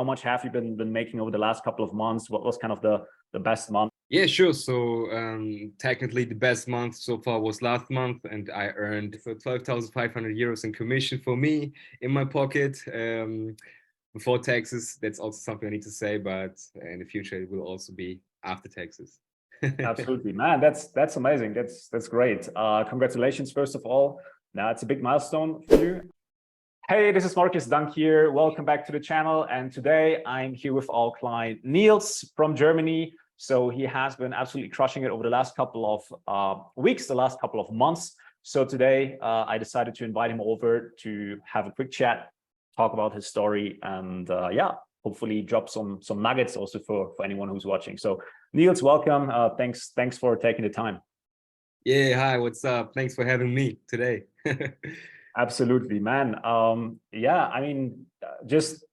much have you been making over the last couple of months? What was kind of the best month? Yeah, sure. So technically the best month so far was last month, and I earned for 12,500 euros in commission for me in my pocket before taxes. That's also something I need to say, but in the future it will also be after taxes. Absolutely, man. That's amazing. That's great. Congratulations, first of all. Now it's a big milestone for you. Hey, this is Markus Dunk here. Welcome back to the channel. And today I'm here with our client Nils from Germany. So he has been absolutely crushing it over the last couple of weeks, the last couple of months. So today I decided to invite him over to have a quick chat, talk about his story, and yeah, hopefully drop some nuggets also for anyone who's watching. So Nils, welcome. Thanks for taking the time. Yeah, hi, what's up? Thanks for having me today. Absolutely, man. Yeah, I mean, just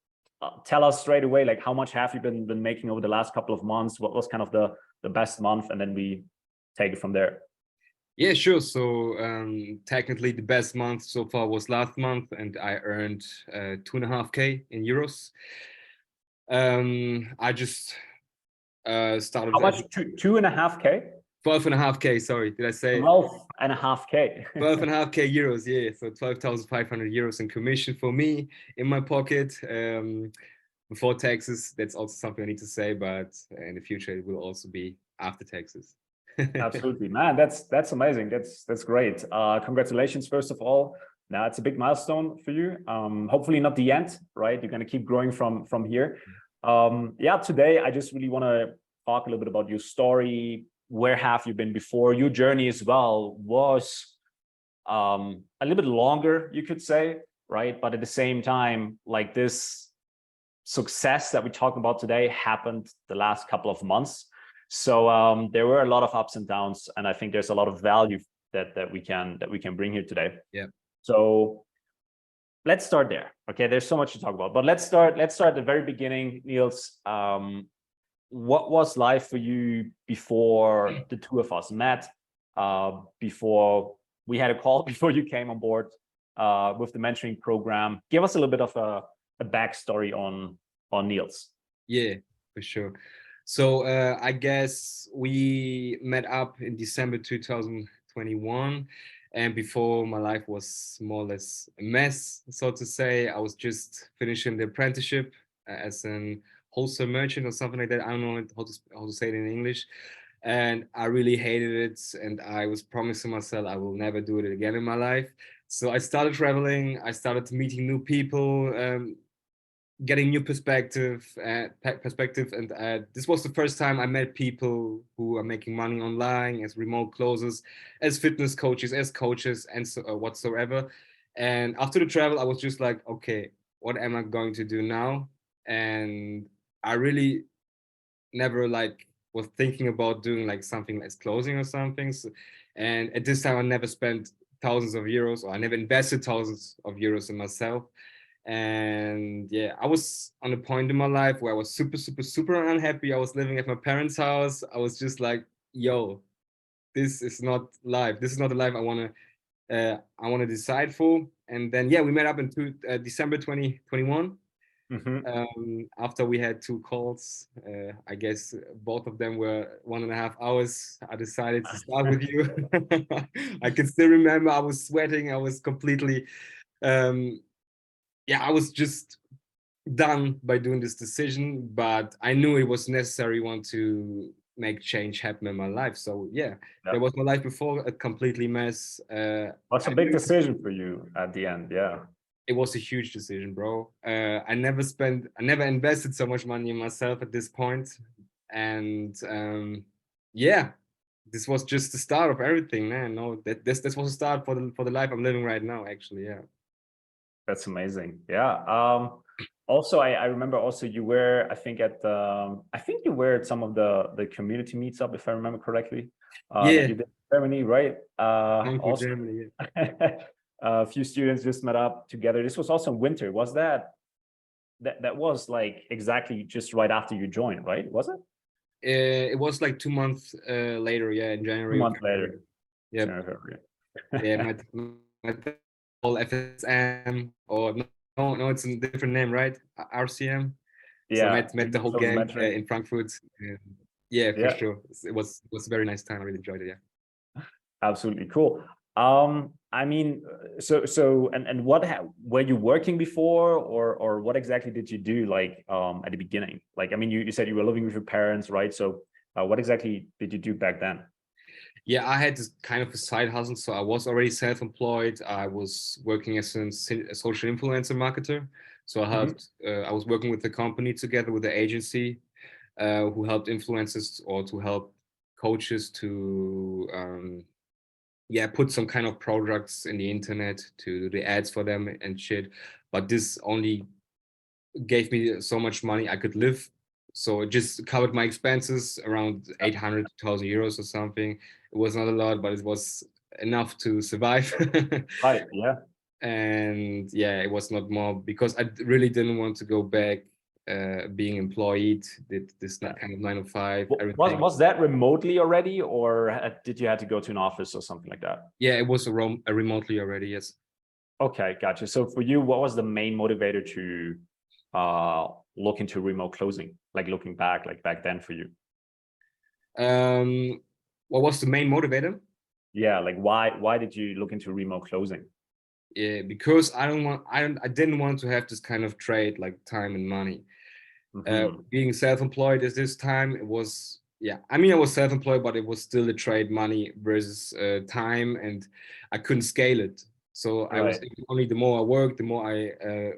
tell us straight away, like how much have you been making over the last couple of months? What was kind of the best month, and then we take it from there. Yeah, sure. So technically the best month so far was last month, and I earned 2.5K in euros. I just started. How much? 2.5K? 12.5K, sorry, did I say 12.5K? 12.5K euros? Yeah, so 12,500 euros in commission for me in my pocket before taxes. That's also something I need to say, but in the future it will also be after taxes. Absolutely, man. That's amazing. That's great. Congratulations, first of all. Now it's a big milestone for you. Hopefully not the end, right? You're going to keep growing from here. Yeah, today I just really want to talk a little bit about your story. Where have you been before? Your journey as well was a little bit longer, you could say, right? But at the same time, like this success that we're talking about today happened the last couple of months. So there were a lot of ups and downs, and I think there's a lot of value that we can bring here today. Yeah. So let's start there. Okay, there's so much to talk about, but let's start at the very beginning, Nils. What was life for you before the two of us met? Before we had a call, before you came on board with the mentoring program? Give us a little bit of a backstory on Nils. Yeah, for sure. So I guess we met up in December 2021, and before my life was more or less a mess, so to say. I was just finishing the apprenticeship as an wholesale merchant or something like that. I don't know how to say it in English. And I really hated it, and I was promising myself I will never do it again in my life. So I started traveling, I started meeting new people, getting new perspective, and this was the first time I met people who are making money online as remote closers, as fitness coaches, as coaches, and so whatsoever. And after the travel, I was just like, okay, what am I going to do now? And I really never was thinking about doing like something as closing or something. So, and at this time, I never spent thousands of euros, or I never invested thousands of euros in myself. And yeah, I was on a point in my life where I was super unhappy. I was living at my parents' house. I was just like, yo, this is not life. This is not the life I want to decide for. And then yeah, we met up in December 2021. After we had two calls, I guess both of them were 1.5 hours. I decided to start with you. I can still remember I was sweating. I was completely I was just done by doing this decision, but I knew it was necessary one to make change happen in my life. So yeah, that was my life before, a completely mess. What's a big decision for you at the end? Yeah, it was a huge decision, bro. I never invested so much money in myself at this point. And yeah, this was just the start of everything, man. No, this was the start for the life I'm living right now, actually. Yeah. That's amazing. Yeah. Also, I remember also you were, I think you were at some of the community meetup, if I remember correctly. Yeah. That you did in Germany, right? Also, Germany, yeah. A few students just met up together. This was also in winter. Was that was like exactly just right after you joined, right? Was it? It was like 2 months later, yeah, in January. 2 months later. Yeah. Yeah, my whole FSM, or no, it's a different name, right? RCM. So I Yeah, met the whole close gang mentoring. in Frankfurt. Yeah, for Yeah, sure. It was a very nice time. I really enjoyed it. Yeah. absolutely cool. I mean, and were you working before, or what exactly did you do like at the beginning? Like, I mean, you said you were living with your parents, right? So what exactly did you do back then? Yeah, I had this kind of a side hustle. So I was already self-employed. I was working as a social influencer marketer. So Mhm. I was working with the company together with the agency who helped influencers or to help coaches to yeah, put some kind of products in the internet to do the ads for them and shit. But this only gave me so much money I could live. So it just covered my expenses around 800 to 1,000 euros or something. It was not a lot, but it was enough to survive. Right. Yeah. And yeah, it was not more because I really didn't want to go back being employed, did this Yeah. kind of 9 to 5, Was everything. was that remotely already, or did you have to go to an office or something like that? Yeah, it was a remotely already, yes. Okay, gotcha. So for you, what was the main motivator to look into remote closing? Like looking back, like back then for you? Um, what was the main motivator? Yeah, like why did you look into remote closing? Yeah, because I didn't want to have this kind of trade like time and money. Hmm. Being self-employed at this time, it was, yeah, I mean, I was self-employed, but it was still a trade, money versus time, and I couldn't scale it. So I was Right. thinking only the more I work, the more I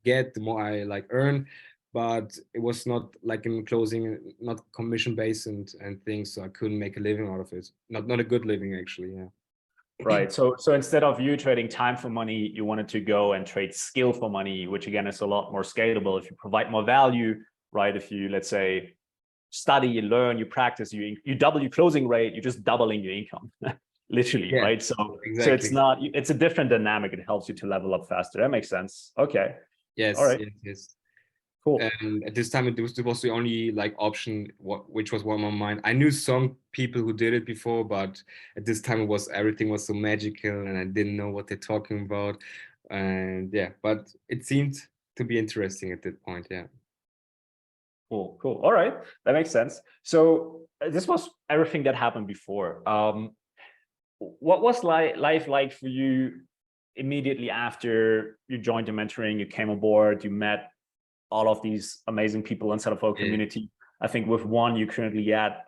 get, the more I like earn. But it was not like in closing, not commission based and things. So I couldn't make a living out of it. Not a good living actually. Yeah. Right. So instead of you trading time for money, you wanted to go and trade skill for money, which again is a lot more scalable if you provide more value, right? If you, let's say, study, you learn, you practice, you double your closing rate, you're just doubling your income. Literally, Yeah. right? So it's Exactly. not, it's a different dynamic. It helps you to level up faster. That makes sense. Okay. All Yes. right. Yes. Yes. Cool. And at this time it was the only like option which was on my mind. I knew some people who did it before, but at this time it was everything was so magical and I didn't know what they're talking about. And yeah, but it seemed to be interesting at that point. Yeah. Cool. Cool. All right. That makes sense. So this was everything that happened before. What was life like for you immediately after you joined the mentoring, you came aboard, you met all of these amazing people inside of our Yeah. community? I think with one you currently at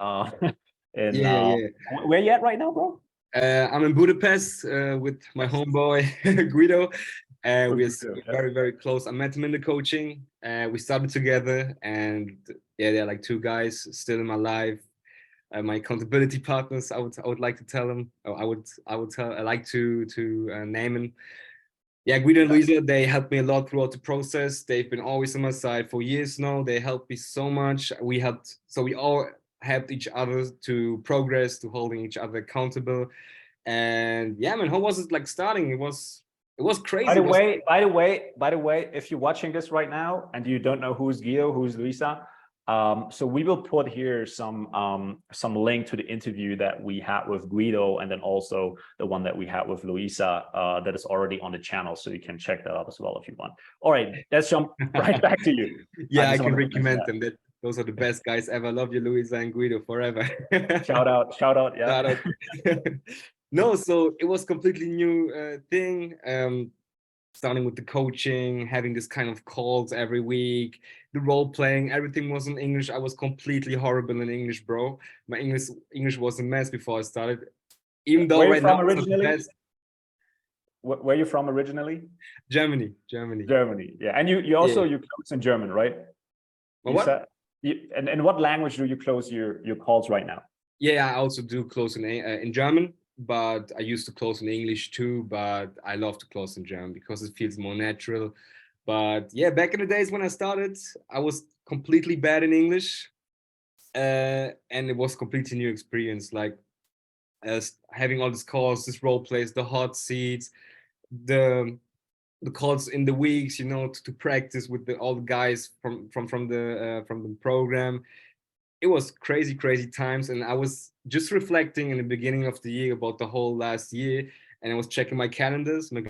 in Yeah. Yeah. where you at right now, bro? I'm in Budapest with my Yes. homeboy Guido. With We're Guido, yeah. very, very close. I met him in the coaching. We started together, and yeah, they're like two guys still in my life. My accountability partners. I would like to tell them. I like to name them. Yeah, Guido and Yeah. Luisa, they helped me a lot throughout the process. They've been always on my side for years now. They helped me so much. We all helped each other to progress, to holding each other accountable. And yeah, man, how was it like starting? It was By crazy. the It was way, if you're watching this right now and you don't know who's Guido, who's Luisa, so we will put here some link to the interview that we had with Guido, and then also the one that we had with Luisa that is already on the channel, so you can check that out as well if you want. All right, let's jump right back to you. I yeah, I just can wanted to mention recommend that. them. That those are the best guys ever. Love you, Luisa and Guido, forever. Shout out, yeah. Shout out. No, so it was completely new thing. Starting with the coaching, having this kind of calls every week, the role playing, everything was in English. I was completely horrible in English, bro. My English was a mess before I started. Even though Where are you right now from it's not the originally? best. Where are you from originally? Germany, Germany. Germany, yeah. And you Yeah. also you close in German, right? But You what? said, and what language do you close your calls right now? Yeah, I also do close in German, but I used to close in English too. But I love to close in German because it feels more natural. But yeah, back in the days when I started, I was completely bad in English, and it was completely new experience. Like having all these calls, this role plays, the hot seats, the the calls in the weeks, to practice with all the guys from the program. It was crazy, crazy times, and I was just reflecting in the beginning of the year about the whole last year, and I was checking my calendars, my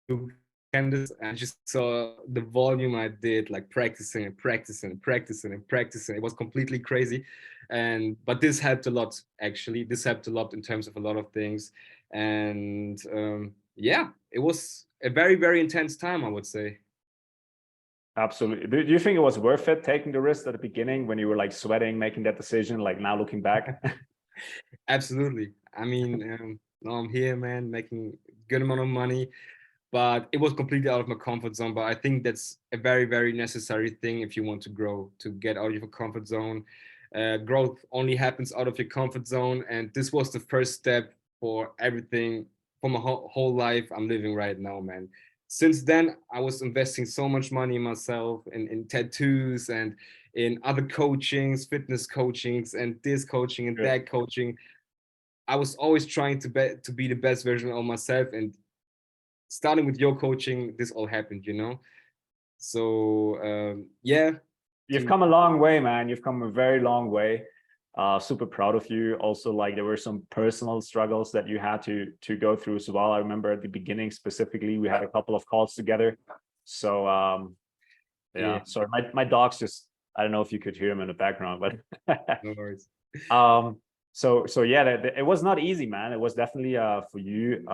Google candidates. I just saw the volume I did, like practicing and practicing and practicing and practicing. It was completely crazy. But this helped a lot, actually. This helped a lot in terms of a lot of things. And yeah, it was a very, very intense time, I would say. Absolutely. Do you think it was worth it taking the risk at the beginning when you were like sweating, making that decision, like now looking back? Absolutely. I mean, now I'm here, man, making good amount of money, but it was completely out of my comfort zone. But I think that's a very, very necessary thing if you want to grow, to get out of your comfort zone. Growth only happens out of your comfort zone, and this was the first step for everything, for my whole life I'm living right now, man. Since then, I was investing so much money in myself, in tattoos and in other coachings, fitness coachings, and this coaching and Good. that coaching. I was always trying to be the best version of myself, and starting with your coaching, this all happened, you know. So yeah, You've to come a long way, man. You've come a very long way. Super proud of you. Also, like there were some personal struggles that you had to go through as well. I remember at the beginning specifically, we had a couple of calls together. So yeah, yeah, sorry, my dog's just, I don't know if you could hear him in the background, but no worries. so yeah, it was not easy, man. It was definitely for you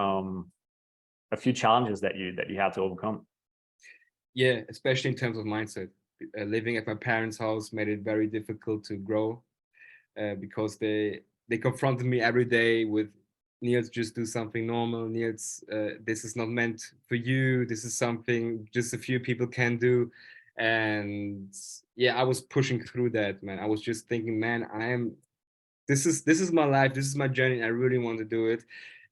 a few challenges that you had to overcome. Yeah, especially in terms of mindset. Living at my parents' house made it very difficult to grow, because they confronted me every day with, Niels, just do something normal. Niels, this is not meant for you. This is something just a few people can do. And yeah, I was pushing through that, man. I was just thinking, man, this is my life, this is my journey. I really want to do it.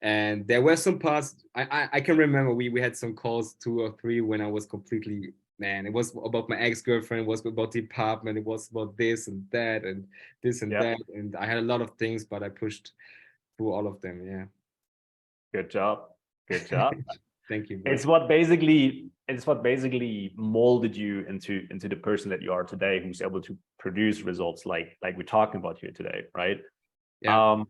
And there were some parts I can remember, we had some calls, 2 or 3, when I was completely, man, it was about my ex-girlfriend, it was about the apartment, it was about this and that and this and Yeah, that, and I had a lot of things, but I pushed through all of them. Yeah. good job. Good job. Thank you, bro. It's what basically molded you into the person that you are today, who's able to produce results like we're talking about here today, right? Yeah. um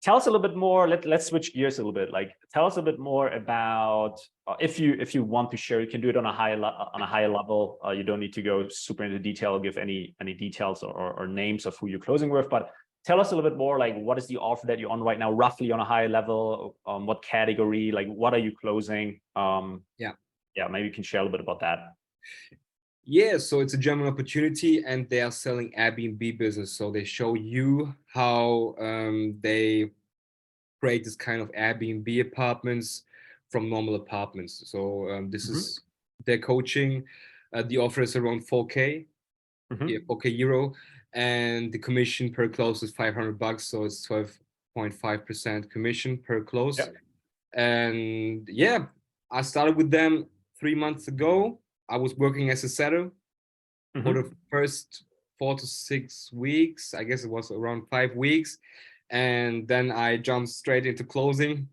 Tell us a little bit more. Let's switch gears a little bit. Like, tell us a bit more about if you want to share, you can do it on a higher level. You don't need to go super into detail, give any details or names of who you're closing with, but tell us a little bit more. Like, what is the offer that you're on right now, roughly on a higher level? What category? Like, what are you closing? Yeah. Yeah, maybe you can share a little bit about that. Yeah, so it's a German opportunity, and they are selling Airbnb business. So they show you how they create this kind of Airbnb apartments from normal apartments. So this Mm-hmm. is their coaching. The offer is around 4K, yeah, Mm-hmm. 4K euro, and the commission per close is $500. So it's 12.5% commission per Yeah. close. And yeah, I started with them 3 months ago. I was working as a setter for Mm-hmm. the first 4 to 6 weeks. I guess it was around 5 weeks. And then I jumped straight into closing.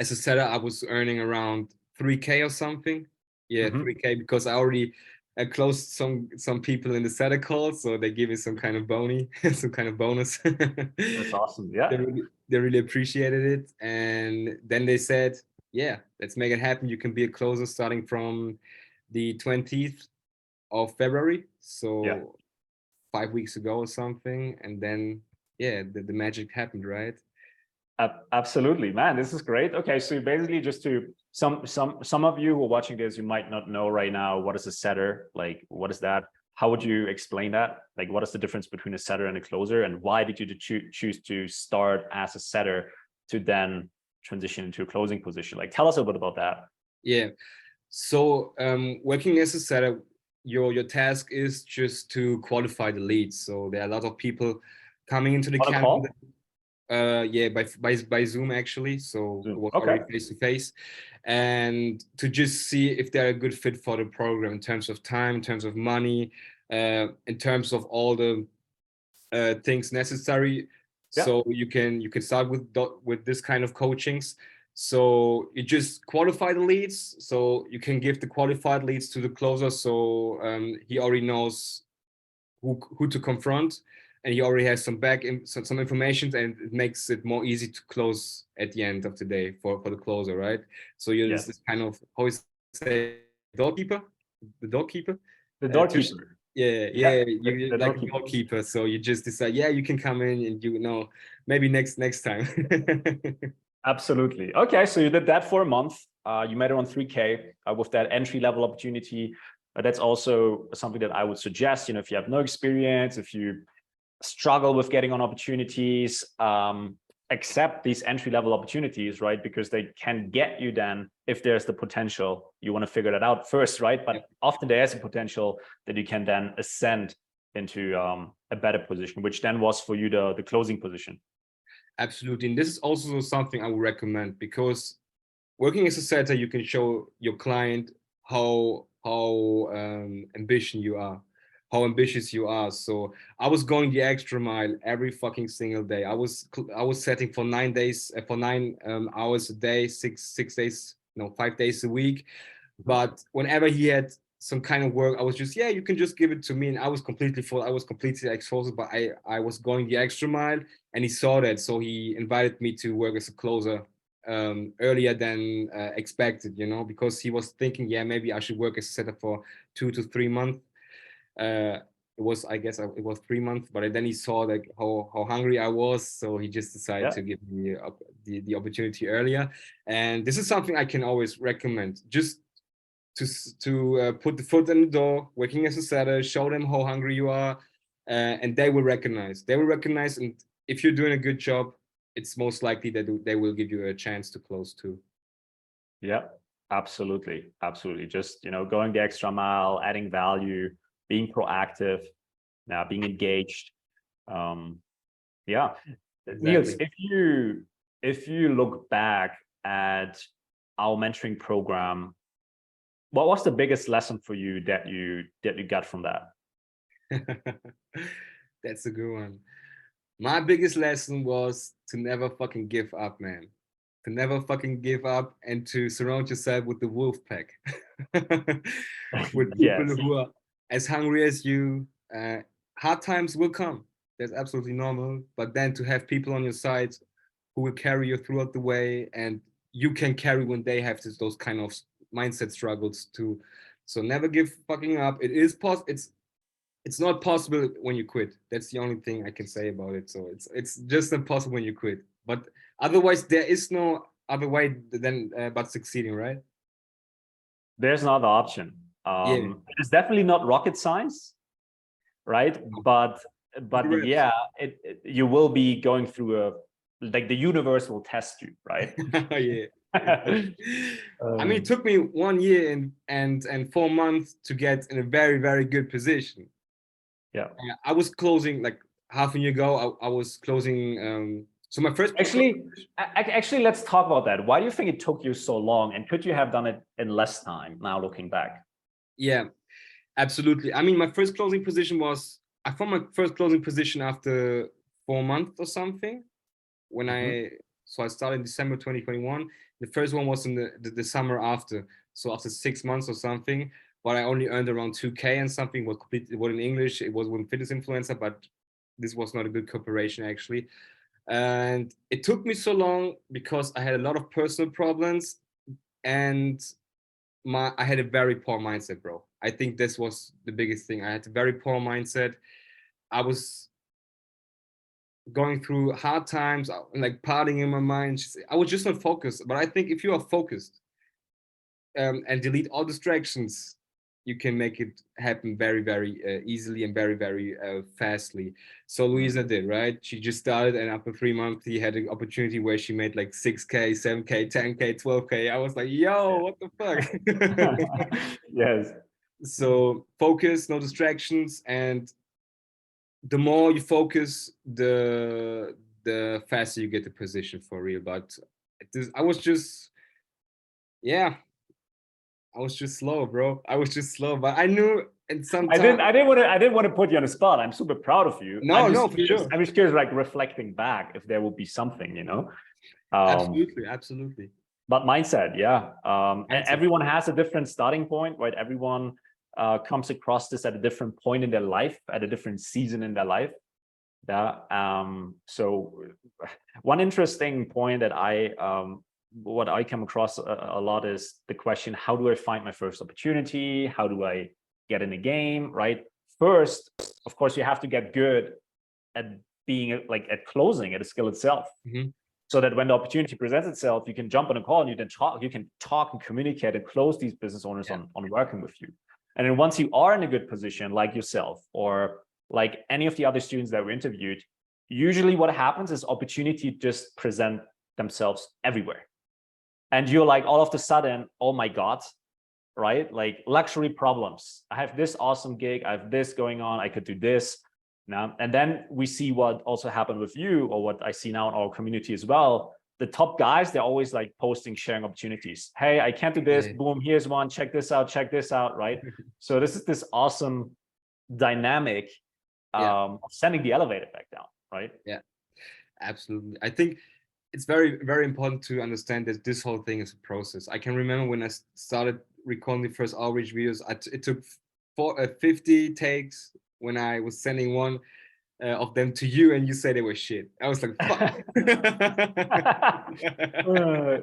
As a setter, I was earning around 3K or something. Yeah, Mm-hmm. 3K, because I already closed some people in the setter call, so they give me some kind of some kind of bonus. That's awesome. Yeah. They really appreciated it. And then they said, yeah, let's make it happen. You can be a closer starting from the 20th of February. Yeah. So 5 weeks ago or something. And then, yeah, the magic happened, right? Absolutely, man. This is great. Okay, so basically, just to some of you who are watching this, you might not know right now what is a setter. Like, what is that? How would you explain that? Like, what is the difference between a setter and a closer, and why did you choose to start as a setter to then transition into a closing position? Like, tell us a bit about that. Yeah. So working as a setter, your task is just to qualify the leads. So there are a lot of people coming into the On a calendar. call? Yeah, by Zoom, actually. So it Zoom. was Okay. already face to face, and to just see if they're a good fit for the program in terms of time, in terms of money, in terms of all the things necessary. Yeah. So you can start with this kind of coachings. So you just qualify the leads. So you can give the qualified leads to the closer. So he already knows who to confront, and he already has some information, and it makes it more easy to close at the end of the day for the closer, right? So you're this Yes. kind of, how is say doorkeeper, the doorkeeper. The doorkeeper. Yeah, you The like a doorkeeper. doorkeeper. So you just decide, yeah, you can come in, and you know, maybe next time. Absolutely. Okay, so you did that for a month. You made around 3K with that entry level opportunity. That's also something that I would suggest. You know, if you have no experience, if you struggle with getting on opportunities, accept these entry level opportunities, right? Because they can get you then if there's the potential. You want to figure that out first, right? But often there is a potential that you can then ascend into a better position, which then was for you the closing position. Absolutely. And this is also something I would recommend, because working as a setter, you can show your client how ambitious you are. So I was going the extra mile every fucking single day. I was setting for 9 days, for 9 hours a day, 6 days, no, 5 days a week. But whenever he had some kind of work, I was just, yeah, you can just give it to me. And I was completely full. I was completely exhausted, but I was going the extra mile, and he saw that. So he invited me to work as a closer earlier than expected, you know, because he was thinking, yeah, maybe I should work as a setter for 2 to 3 months. It was, I guess, it was 3 months, but then he saw like how hungry I was, so he just decided to give me the opportunity earlier. And this is something I can always recommend, just to put the foot in the door, working as a setter, show them how hungry you are, and they will recognize. And if you're doing a good job, it's most likely that they will give you a chance to close too. Yeah, absolutely. Just, you know, going the extra mile, adding value, being proactive, being engaged. Yeah. Exactly. Nils, if you look back at our mentoring program, what was the biggest lesson for you that you got from that? That's a good one. My biggest lesson was to never fucking give up, man. To never fucking give up, and to surround yourself with the wolf pack. With people who are as hungry as you. Hard times will come. That's absolutely normal. But then to have people on your side who will carry you throughout the way, and you can carry when they have those kind of mindset struggles too. So never give fucking up. It is it's not possible when you quit. That's the only thing I can say about it. So it's just impossible when you quit. But otherwise, there is no other way than but succeeding, right? There's another option. It's definitely not rocket science, right? But yeah, you will be going through like the universe will test you, right? Yeah. I mean, it took me 1 year and 4 months to get in a very, very good position. Yeah. I was closing like half a year ago. I was closing. So my first actually, let's talk about that. Why do you think it took you so long, and could you have done it in less time now looking back? Yeah, absolutely. I mean, my first closing position was, I found my first closing position after 4 months or something. When I started in December 2021. The first one was in the summer after. So after 6 months or something, but I only earned around 2K and something. It was in English. It was with fitness influencer, but this was not a good cooperation actually. And it took me so long because I had a lot of personal problems, and I had a very poor mindset, bro. I think this was the biggest thing. I had a very poor mindset. I was going through hard times, like partying in my mind. I was just not focused. But I think if you are focused and delete all distractions, you can make it happen very, very easily and very, very fastly. So Louisa did, right? She just started, and after 3 months, he had an opportunity where she made like 6K, 7K, 10K, 12K. I was like, yo, what the fuck? Yes. So focus, no distractions, and the more you focus, the faster you get the position for real. But I was just, yeah, I was just slow, bro. I was just slow, but I knew. And sometimes I didn't want to put you on the spot. I'm super proud of you. No, for sure. I'm just curious, like reflecting back, if there will be something, you know. Absolutely. But mindset, yeah. Everyone has a different starting point, right? Everyone comes across this at a different point in their life, at a different season in their life. Yeah. So one interesting point that I what I come across a lot is the question, how do I find my first opportunity? How do I get in the game, right? First, of course, you have to get good at being like at closing, at the skill itself. So that when the opportunity presents itself, you can jump on a call and you can talk and communicate and close these business owners on working with you. And then once you are in a good position, like yourself or like any of the other students that were interviewed, usually what happens is opportunity just present themselves everywhere. And you're like, all of a sudden, oh my God, right? Like luxury problems. I have this awesome gig. I have this going on. I could do this. Now, and then we see what also happened with you, or what I see now in our community as well. The top guys, they're always like posting, sharing opportunities. Hey, I can't do this. Boom, here's one. Check this out, right? So this is this awesome dynamic of sending the elevator back down, right? Yeah, absolutely. I think it's very, very important to understand that this whole thing is a process. I can remember when I started recording the first outreach videos, it took 50 takes when I was sending one of them to you, and you said they were shit. I was like, fuck.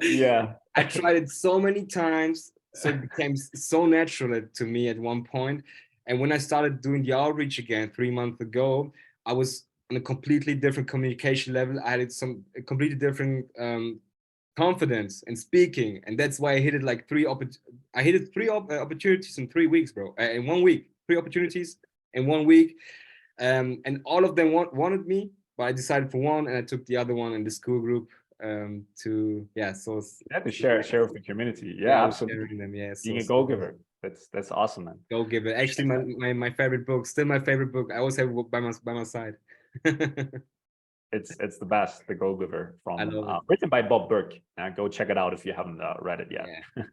Yeah. I tried it so many times, so it became so natural to me at one point. And when I started doing the outreach again 3 months ago, I was on a completely different communication level. I had a completely different confidence in speaking, and that's why I hit it like three opportunities in 3 weeks, bro. In 1 week, 3 opportunities in 1 week, and all of them wanted me, but I decided for one, and I took the other one in the school group to to share with the community. Yeah, absolutely. Them, being a go-giver. That's awesome, man. Go-giver. Actually, my favorite book, still my favorite book. I always have a book by my side. It's the best, The Go-Giver, from written by Bob Burke. Go check it out if you haven't read it yet. Yeah,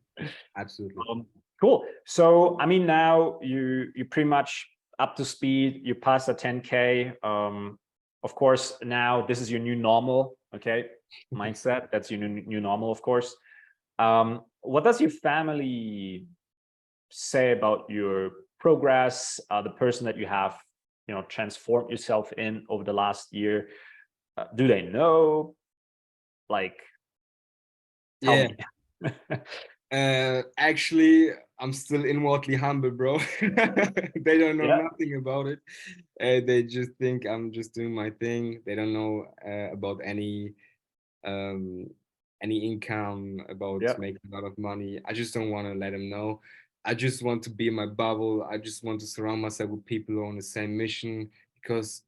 absolutely. Cool. So I mean, now you're pretty much up to speed. You passed a 10K. Of course, now this is your new normal. Okay, mindset. That's your new normal, of course. What does your family say about your progress, the person that you have, transformed yourself in over the last year? Do they know? Like, tell me. Actually, I'm still inwardly humble, bro. They don't know nothing about it. They just think I'm just doing my thing. They don't know about any income, about making a lot of money. I just don't want to let them know. I just want to be in my bubble. I just want to surround myself with people who are on the same mission, because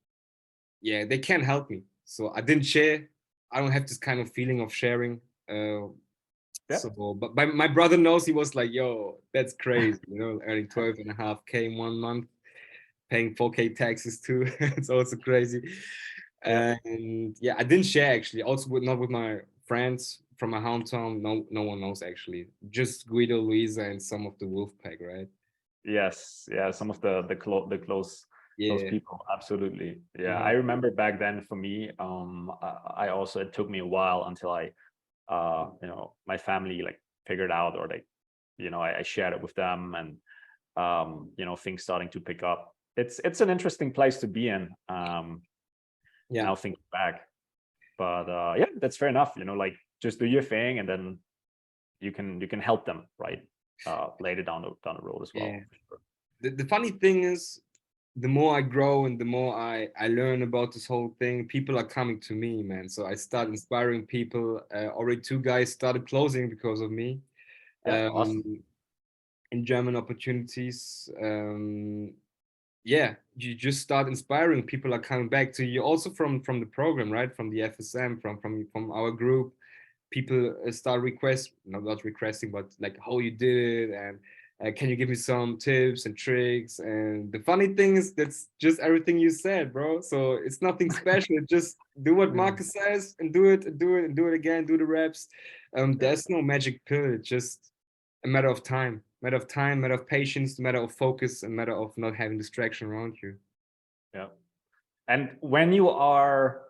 they can't help me. So I didn't share. I don't have this kind of feeling of sharing. So, but my brother knows. He was like, yo, that's crazy, earning 12.5K in 1 month, paying 4K taxes too. It's also crazy. And I didn't share, actually, also not with my friends from my hometown. No one knows, actually. Just Guido, Luisa, and some of the wolf pack, right? Yes, some of the close people, absolutely. I remember back then, for me, I also, it took me a while until I my family like figured out, or like, I shared it with them, and things starting to pick up. It's an interesting place to be in. Now thinking back, but that's fair enough. Like, just do your thing, and then you can help them, right? Later down the road as well. The funny thing is, the more I grow and the more I learn about this whole thing, people are coming to me, man. So I start inspiring people. Already 2 guys started closing because of me. Awesome. In German opportunities. You just start inspiring. People are coming back to you, also from the program, right? From the FSM, from our group. People start not requesting, but like, how you did it, and can you give me some tips and tricks? And the funny thing is, that's just everything you said, bro. So it's nothing special. Just do what Markus says, and do it again. Do the reps. There's no magic pill. It's just a matter of time, matter of patience, matter of focus, and matter of not having distraction around you. And when you are,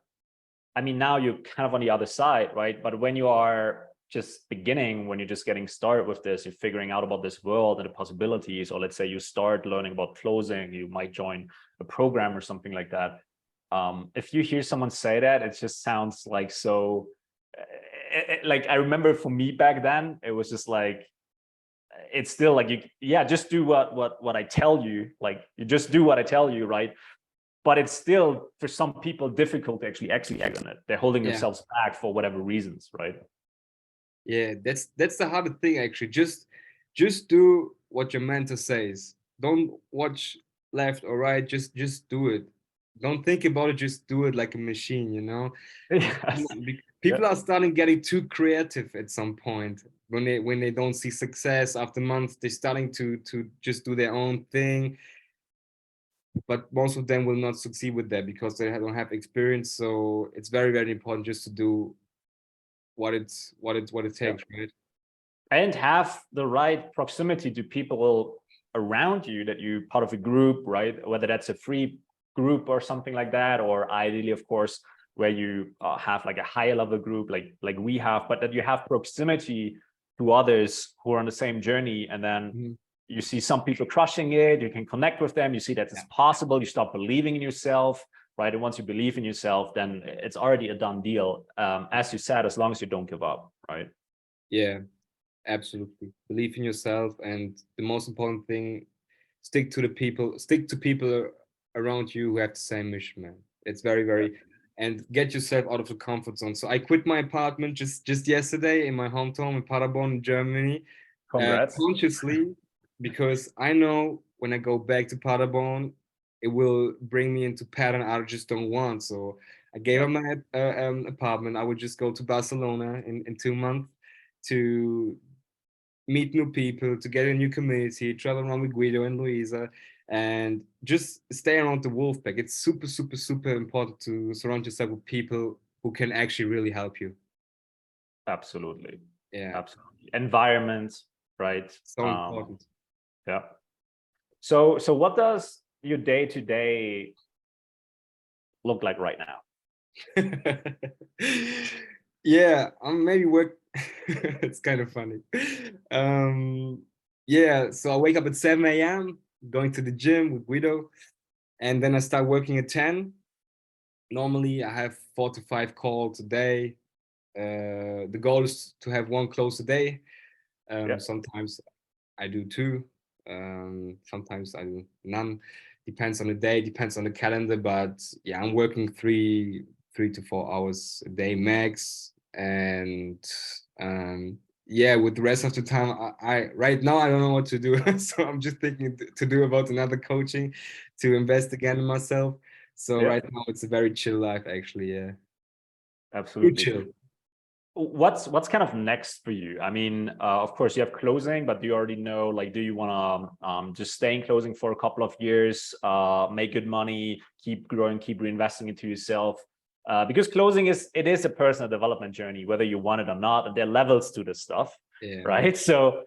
I mean, now you're kind of on the other side, right? But when you are just beginning, when you're just getting started with this, you're figuring out about this world and the possibilities, or let's say you start learning about closing, you might join a program or something like that. If you hear someone say that, it just sounds like so, like I remember for me back then, it was just like, it's still like just do what I tell you. Like you just do what I tell you, right? But it's still for some people difficult to actually act on it. They're holding themselves back for whatever reasons, right? Yeah, that's the hardest thing actually. Just do what your mentor says. Don't watch left or right. Just do it. Don't think about it. Just do it like a machine. You know, Yes. people are starting getting too creative at some point when they don't see success after months. They're starting to just do their own thing, but most of them will not succeed with that because they don't have experience. So it's very important just to do what it takes, right? And have the right proximity to people around you, that you're part of a group, right? Whether that's a free group or something like that, or ideally, of course, where you have like a higher level group, like we have, but that you have proximity to others who are on the same journey. And then you see some people crushing it, you can connect with them, you see that it's possible, you start believing in yourself, right? And once you believe in yourself, then it's already a done deal. As you said, as long as you don't give up, right? Yeah, absolutely. Believe in yourself, and the most important thing, stick to people around you who have the same mission, man. It's very, and get yourself out of the comfort zone. So I quit my apartment just yesterday in my hometown in Paderborn, Germany, Congrats. consciously, because I know when I go back to Paderborn, it will bring me into pattern I just don't want. So I gave up my apartment. I would just go to Barcelona in 2 months to meet new people, to get a new community, travel around with Guido and Luisa, and just stay around the wolf pack. It's super important to surround yourself with people who can actually really help you. Absolutely. Yeah. Absolutely. Environment, right? So important. Yeah. So what does your day-to-day look like right now? Yeah, maybe work. It's kind of funny. Yeah, so I wake up at 7 a.m., going to the gym with Guido, and then I start working at 10. Normally, I have 4 to 5 calls a day. The goal is to have one close a day. Sometimes I do two. Sometimes I do none. Depends on the day, depends on the calendar. But yeah, I'm working 3 to 4 hours a day max. And yeah, with the rest of the time, I right now I don't know what to do. So I'm just thinking to do about another coaching, to invest again in myself. So right now it's a very chill life, actually. Yeah, Absolutely. chill. What's kind of next for you? I mean, of course you have closing, but do you already know, like, do you want to just stay in closing for a couple of years, make good money, keep growing, keep reinvesting into yourself? Because closing is a personal development journey, whether you want it or not, and there are levels to this stuff, right? So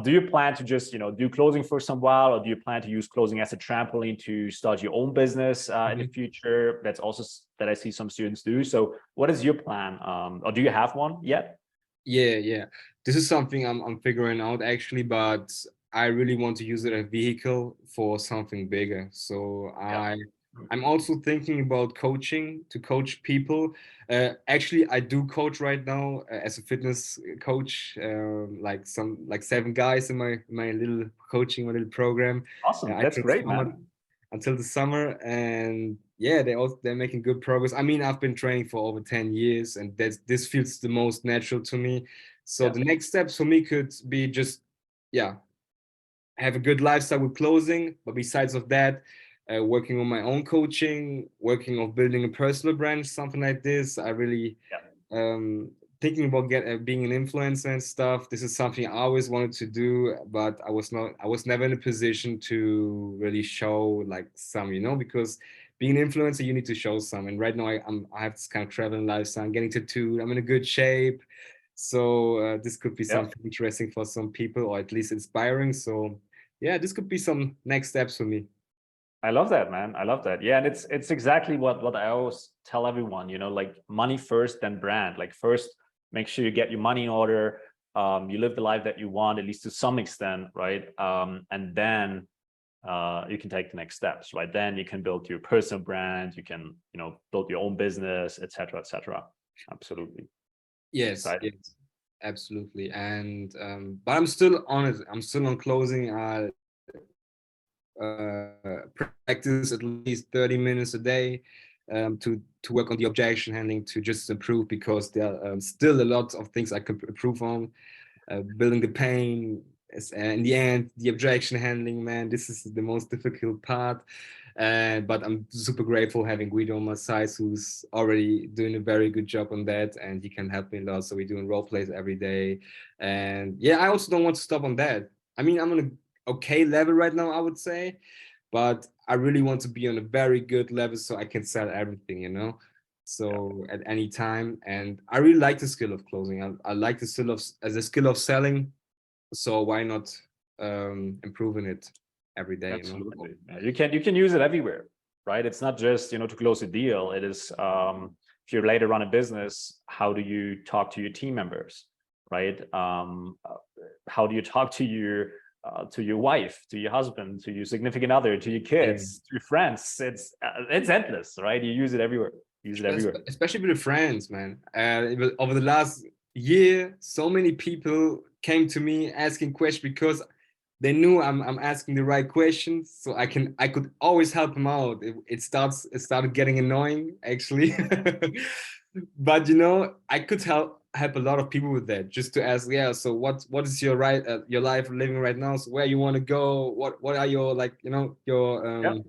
do you plan to just do closing for some while, or do you plan to use closing as a trampoline to start your own business in the future? That's also that I see some students do. So what is your plan, or do you have one yet? Yeah, this is something I'm figuring out actually, but I really want to use it as a vehicle for something bigger. So I'm also thinking about coaching, to coach people. Actually, I do coach right now as a fitness coach, like 7 guys in my little coaching, my little program. Awesome. That's great, man. Until the summer, and yeah, they're making good progress. I mean, I've been training for over 10 years, and this feels the most natural to me. So the next steps for me could be just have a good lifestyle with closing, but besides of that, working on my own coaching, working on building a personal brand, something like this. I really thinking about being an influencer and stuff. This is something I always wanted to do, but I was never in a position to really show like some, because being an influencer, you need to show some. And right now I have this kind of traveling lifestyle. I'm getting tattooed. I'm in a good shape. So this could be something interesting for some people, or at least inspiring. So yeah, this could be some next steps for me. I love that, man. I love that. Yeah, and it's exactly what I always tell everyone, like money first, then brand. Like first, make sure you get your money in order. You live the life that you want, at least to some extent, right? And then you can take the next steps, right? Then you can build your personal brand. You can, build your own business, etc., etc. Absolutely. Yes, right? yes, absolutely. And but I'm still on it. I'm still on closing. I practice at least 30 minutes a day to work on the objection handling to just improve, because there are still a lot of things I could improve on. Building the pain, in the end, the objection handling, man, this is the most difficult part. But I'm super grateful having Guido on my side, who's already doing a very good job on that, and he can help me a lot. So we're doing role plays every day, and yeah, I also don't want to stop on that. I mean, I'm on a okay level right now, I would say, but I really want to be on a very good level so I can sell everything, you know. Yeah, So at any time, and I really like the skill of closing. I like the skill of as a skill of selling. So why not improving it every day? You know. absolutely. Yeah, you can use it everywhere, right? It's not just, to close a deal. It is, if you later run a business, how do you talk to your team members, right? How do you talk to your wife, to your husband, to your significant other, to your Yeah. kids, to your friends? It's endless, right? You use it everywhere. Use it everywhere. Especially with the friends, man. Over the last year, so many people came to me asking questions because they knew I'm asking the right questions, so I could always help them out. It started getting annoying actually, but I could help a lot of people with that. Just to ask, yeah. So what is your life living right now? So where you want to go? What are your your Yeah.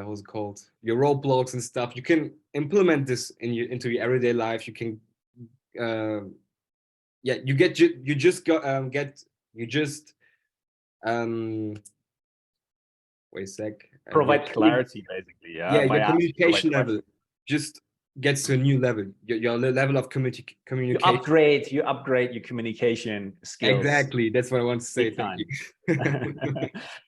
what's it called, your roadblocks and stuff. You can implement this into your everyday life. You can uh, yeah, you just got get you just um wait a sec. Provide clarity, basically. Yeah, Yeah, by your asking the right communication level questions. just gets to a new level. Your level of You communication. upgrade, you upgrade your communication skills Exactly, that's what I want to say. big Thank time.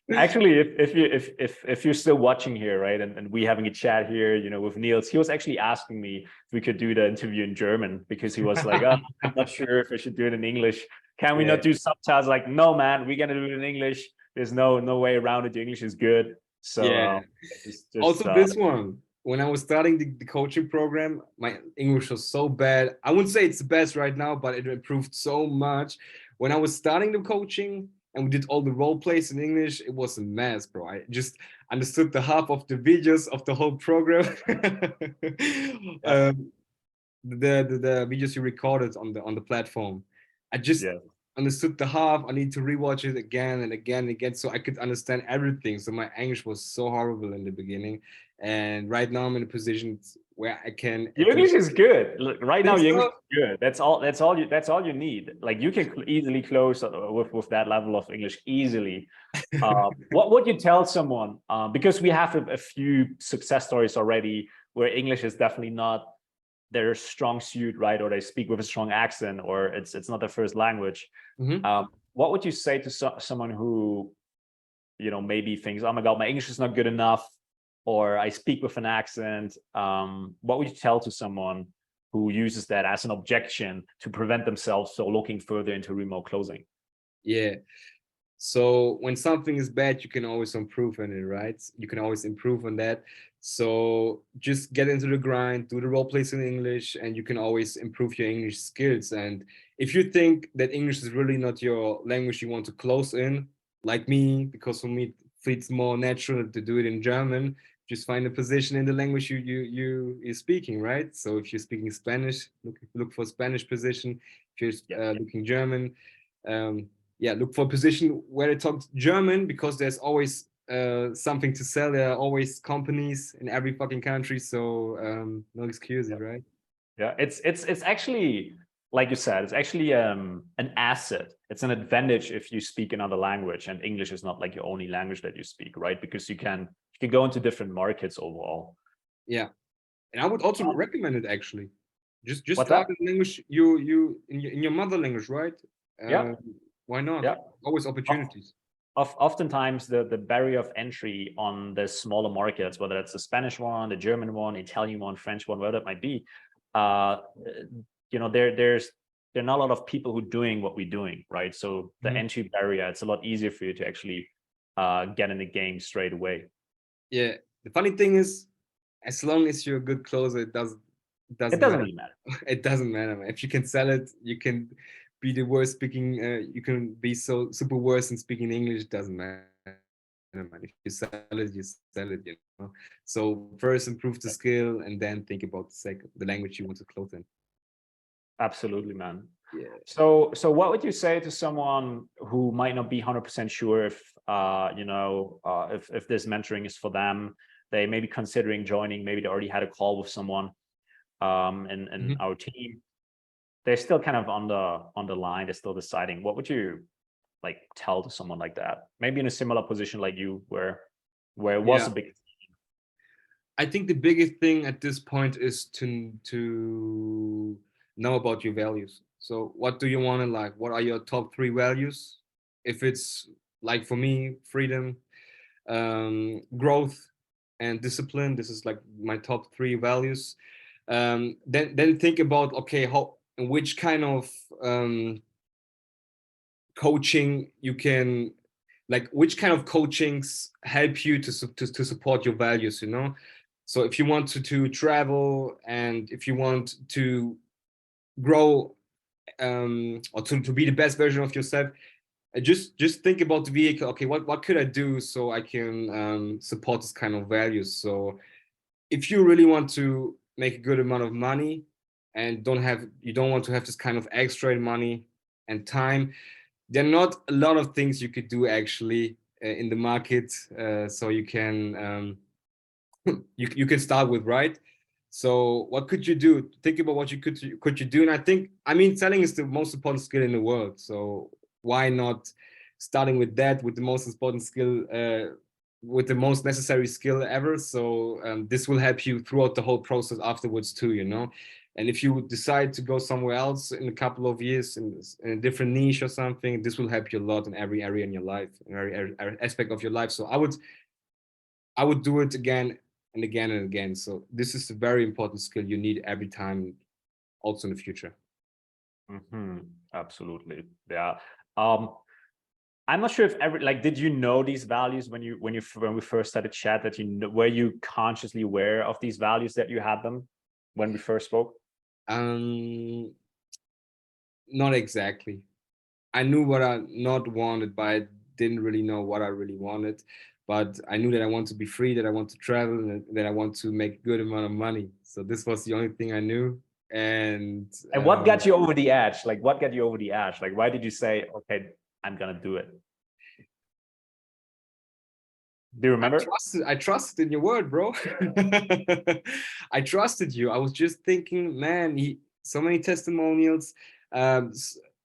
you. Actually, if you're still watching here, right, and we having a chat here, with Niels, he was actually asking me if we could do the interview in German, because he was like, oh, I'm not sure if I should do it in English. Can we Yeah. not do subtitles? Like, no, man, we're gonna do it in English. There's no way around it. Your English is good. So Yeah. just Also, this one, when I was starting the coaching program, my English was so bad. I wouldn't say it's the best right now, but it improved so much. When I was starting the coaching and we did all the role plays in English, it was a mess, bro. I just understood the half of the videos of the whole program. yeah, The videos you recorded on the platform. I just yeah. understood the half. I need to rewatch it again and again and again so I could understand everything. So my English was so horrible in the beginning, and right now I'm in a position where I can Your at English least is good. Look, right now, think your English so. is good. That's all you need. Like, you can easily close with that level of English easily. What would you tell someone? Because we have a few success stories already where English is definitely not their strong suit, right? Or they speak with a strong accent, or it's not their first language. Mhm. What would you say to someone who, maybe thinks, oh my God, my English is not good enough, or I speak with an accent? What would you tell to someone who uses that as an objection to prevent themselves from looking further into remote closing? Yeah. So when something is bad, you can always improve on it, right? You can always improve on that. So just get into the grind, do the role plays in English, and you can always improve your English skills. And if you think that English is really not your language you want to close in, like me, because for me it feels more natural to do it in German, just find a position in the language you're speaking, right? So if you're speaking Spanish, look for Spanish position. If Yeah. you're looking German, yeah, look for a position where it talks German, because there's always something to sell. There are always companies in every fucking country, so no excuses, right? Yeah, it's actually, like you said, it's actually an asset. It's an advantage if you speak another language and English is not like your only language that you speak, right? Because you can go into different markets overall. Yeah, and I would also recommend it actually. Just What's that? start in language you in your mother language, right? Yeah, Why not? yeah. Always Of, opportunities. oftentimes the barrier of entry on the smaller markets, whether it's the Spanish one, the German one, Italian one, French one, whatever it might be, uh, there are not a lot of people who are doing what we're doing, right? So the Mhm. entry barrier, it's a lot easier for you to actually get in the game straight away. Yeah, the funny thing is, as long as you're a good closer, It It doesn't doesn't matter. really matter. It doesn't matter, man. If you can sell it, you can be the worst speaking. You can be so super worse in speaking English. It doesn't matter, man. If you sell it, you sell it. You know. So first improve the skill, and then think about the language you want to close in. Absolutely, man. Yeah. So what would you say to someone who might not be 100% sure if if this mentoring is for them? They may be considering joining, maybe they already had a call with someone in our team. They're still kind of on the line, they're still deciding. What would you like tell to someone like that? Maybe in a similar position like you, where it was a big. I think the biggest thing at this point is to know about your values. So what do you want in life? What are your top 3 values? If it's like for me, freedom, growth, and discipline. This is like my top 3 values. Then think about, okay, which kind of coaching you can, like which kind of coachings help you to support your values, you know. So if you want to travel, and if you want to grow, or to be the best version of yourself, just think about the vehicle. Okay, what could I do so I can support this kind of values? So if you really want to make a good amount of money and you don't want to have this kind of extra money and time, there are not a lot of things you could do actually in the market. So you can you can start with, right? So what could you do? Think about what you could you do. And I mean, selling is the most important skill in the world. So why not starting with that, with the most important skill, with the most necessary skill ever? So this will help you throughout the whole process afterwards too, you know. And if you decide to go somewhere else in a couple of years in a different niche or something, this will help you a lot in every area in your life, in every aspect of your life. So I would do it again and again and again. So this is a very important skill you need every time, also in the future. Absolutely, yeah. I'm not sure if did you know these values when we first started chat, that were you consciously aware of these values, that you had them when we first spoke? Not exactly. I knew what I not wanted, but I didn't really know what I really wanted. But I knew that I want to be free, that I want to travel, and that I want to make a good amount of money. So this was the only thing I knew. And what got you over the edge? Like, what got you over the edge? Like, why did you say, okay, I'm gonna do it? Do you remember? I trusted in your word, bro. I trusted you. I was just thinking, man, so many testimonials, a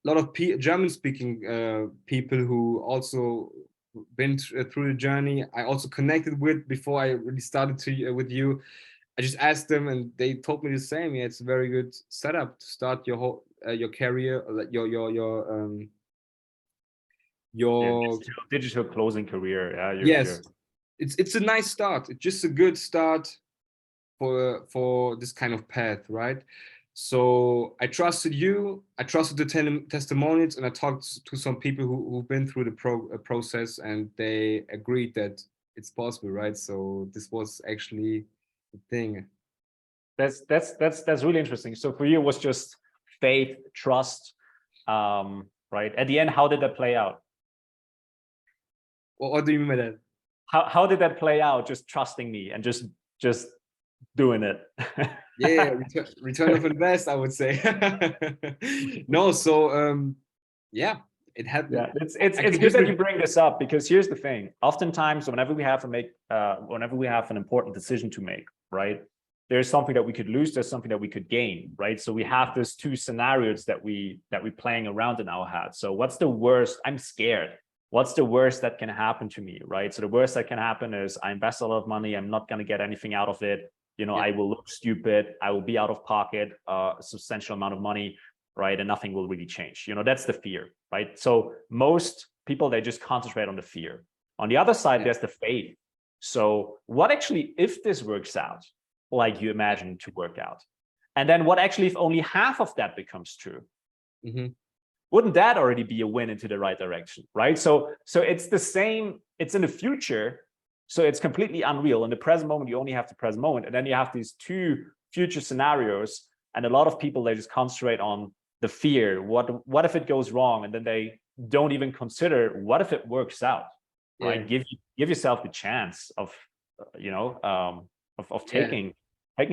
lot of German-speaking people who also been through the journey. I also connected with before I really started with you. I just asked them, and they told me the same. Yeah, it's a very good setup to start your whole your career, your digital closing career. Yeah, yes. It's a nice start. It's just a good start for this kind of path, right? So I trusted you. I trusted the testimonials, and I talked to some people who've been through the process, and they agreed that it's possible, right? So this was actually the thing. That's really interesting. So for you, it was just faith, trust, right? At the end, how did that play out? What do you mean by that? How did that play out? Just trusting me and just doing it. Yeah, return of invest, I would say. No, so yeah, it happened. Yeah, it's good that you bring this up, because here's the thing. Oftentimes, whenever we have an important decision to make, right, there's something that we could lose, there's something that we could gain, right? So we have those 2 scenarios that we're playing around in our head. So what's the worst? I'm scared. What's the worst that can happen to me, right? So the worst that can happen is I invest a lot of money, I'm not going to get anything out of it. You know, I will look stupid, I will be out of pocket a substantial amount of money, right? And nothing will really change. You know, that's the fear, right? So most people, they just concentrate on the fear. On the other side, there's the faith. So what actually, if this works out like you imagine to work out, and then what actually if only half of that becomes true? Wouldn't that already be a win into the right direction, right? So it's the same, it's in the future, so it's completely unreal. In the present moment, you only have the present moment, and then you have these 2 future scenarios. And a lot of people, they just concentrate on the fear. What if it goes wrong? And then they don't even consider, what if it works out, right? Give yourself the chance of, taking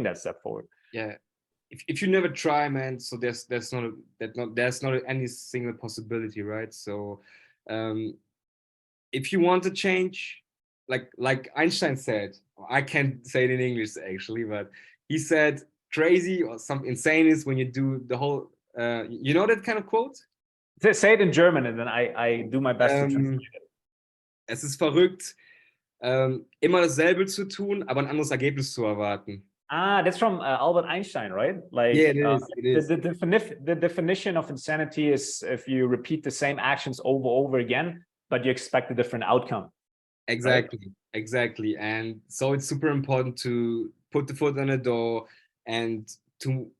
that step forward. Yeah. If you never try, man, so there's not any single possibility, right? So if you want to change, like Einstein said, I can't say it in English actually, but he said crazy or some insane is when you do the whole you know that kind of quote? Say it in German and then I do my best to translate it. Es ist verrückt, immer dasselbe zu tun, aber ein anderes Ergebnis zu erwarten. That's from Albert Einstein, right? Like, yeah, it is. The definition of insanity is if you repeat the same actions over again, but you expect a different outcome. Exactly, right? Exactly. And so it's super important to put the foot on the door and to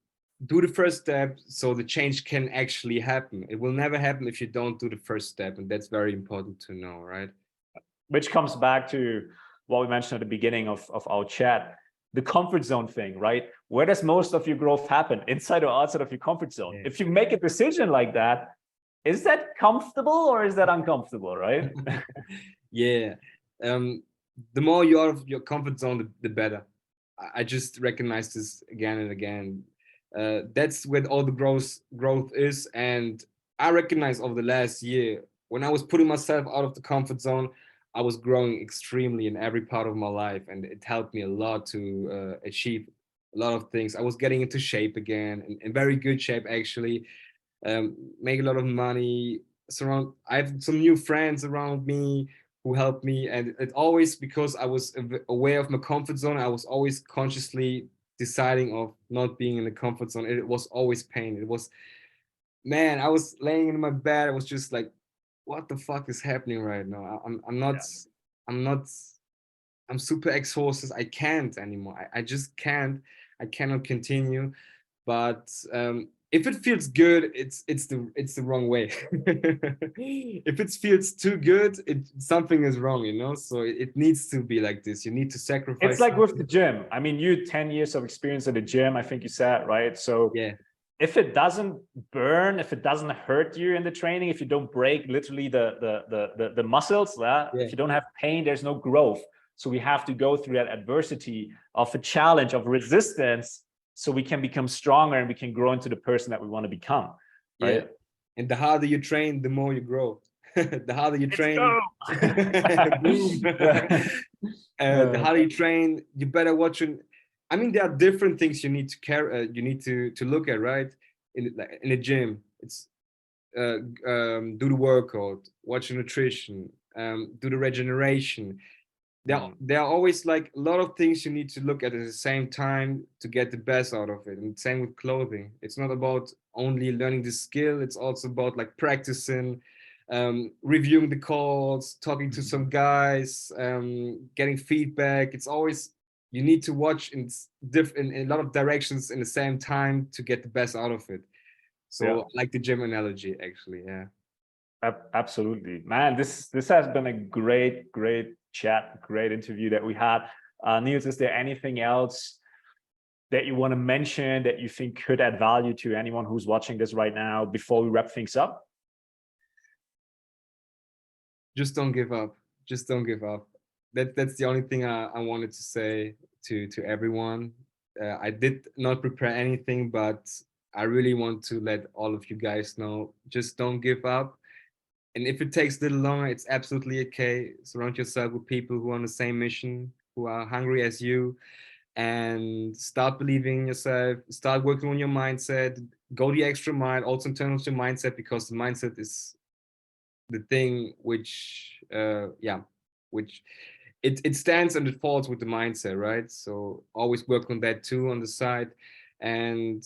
do the first step so the change can actually happen. It will never happen if you don't do the first step. And that's very important to know, right? Which comes back to what we mentioned at the beginning of our chat, the comfort zone thing, right? Where does most of your growth happen? Inside or outside of your comfort zone? Yeah. If you make a decision like that, is that comfortable or is that uncomfortable, right? Yeah. The more you're out of your comfort zone, the better. I just recognize this again and again. That's where all the growth is. And I recognize over the last year, when I was putting myself out of the comfort zone, I was growing extremely in every part of my life, and it helped me a lot to achieve a lot of things. I was getting into shape again, in very good shape actually, make a lot of money. I have some new friends around me who helped me, and it always because I was aware of my comfort zone. I was always consciously deciding of not being in the comfort zone. It was always pain. It was, man, I was laying in my bed. I was just like, what the fuck is happening right now? I'm super exhausted. I can't anymore. I just can't. I cannot continue. But if it feels good, it's the wrong way. If it feels too good, something is wrong, you know. So it needs to be like this. You need to sacrifice. It's like with the gym. I mean, you 10 years of experience at the gym, I think you said, right? So yeah. If it doesn't burn, if it doesn't hurt you in the training, if you don't break literally the muscles, if you don't have pain, there's no growth. So we have to go through that adversity of a challenge, of resistance, so we can become stronger and we can grow into the person that we want to become, right? Yeah. And the harder you train, the more you grow. The harder you train, the harder you train, you better watch it. I mean, there are different things you need to carry. You need to look at, right? In a gym, it's do the workout, watch the nutrition, do the regeneration. There are always like a lot of things you need to look at the same time to get the best out of it. And same with clothing. It's not about only learning the skill. It's also about like practicing, reviewing the calls, talking to some guys, getting feedback. It's always, you need to watch in a lot of directions in the same time to get the best out of it. So I like the gym analogy actually. Yeah. Absolutely, man. This has been a great chat, great interview that we had. Nils, is there anything else that you want to mention that you think could add value to anyone who's watching this right now before we wrap things up? Just don't give up. Just don't give up. That's the only thing I wanted to say to everyone. I did not prepare anything, but I really want to let all of you guys know, just don't give up. And if it takes a little longer, it's absolutely okay. Surround yourself with people who are on the same mission, who are hungry as you, and start believing in yourself, start working on your mindset, go the extra mile, also in terms of your mindset, because the mindset is the thing which it stands and it falls with the mindset, right? So always work on that too on the side. And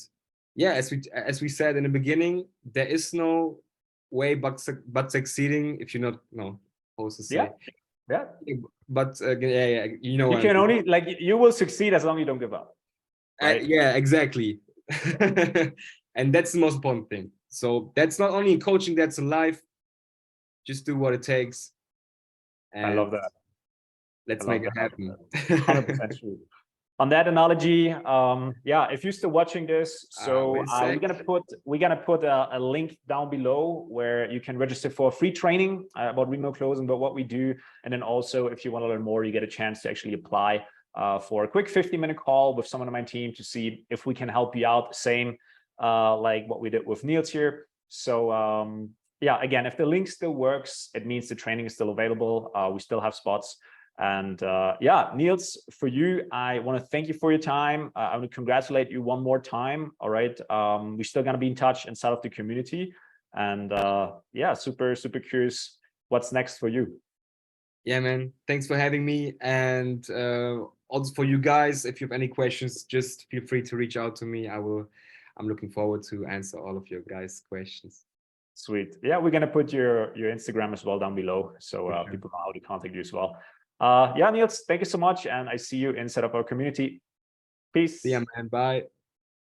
yeah, as we said in the beginning, there is no way but succeeding if you're not supposed to say. Yeah. But you know, you can only you will succeed as long as you don't give up. Right? Yeah, exactly. And that's the most important thing. So that's not only in coaching, that's in life. Just do what it takes. And I love that. Let's make it happen. 100% true. on that analogy, yeah, if you're still watching this, so we're gonna put a link down below where you can register for a free training about remote closing, about what we do, and then also if you want to learn more, you get a chance to actually apply for a quick 50-minute call with someone on my team to see if we can help you out. Same like what we did with Nils here. So yeah, again, if the link still works, it means the training is still available. We still have spots. And yeah, Nils, for you, I want to thank you for your time. I want to congratulate you one more time. All right. We're still going to be in touch inside of the community. And yeah, super curious what's next for you. Yeah, man. Thanks for having me. And also for you guys, if you have any questions, just feel free to reach out to me. I'm looking forward to answer all of your guys' questions. Sweet. Yeah, we're going to put your Instagram as well down below, so people know how to contact you as well. Yeah, Nils, thank you so much. And I see you inside of our community. Peace. See ya, man. Bye.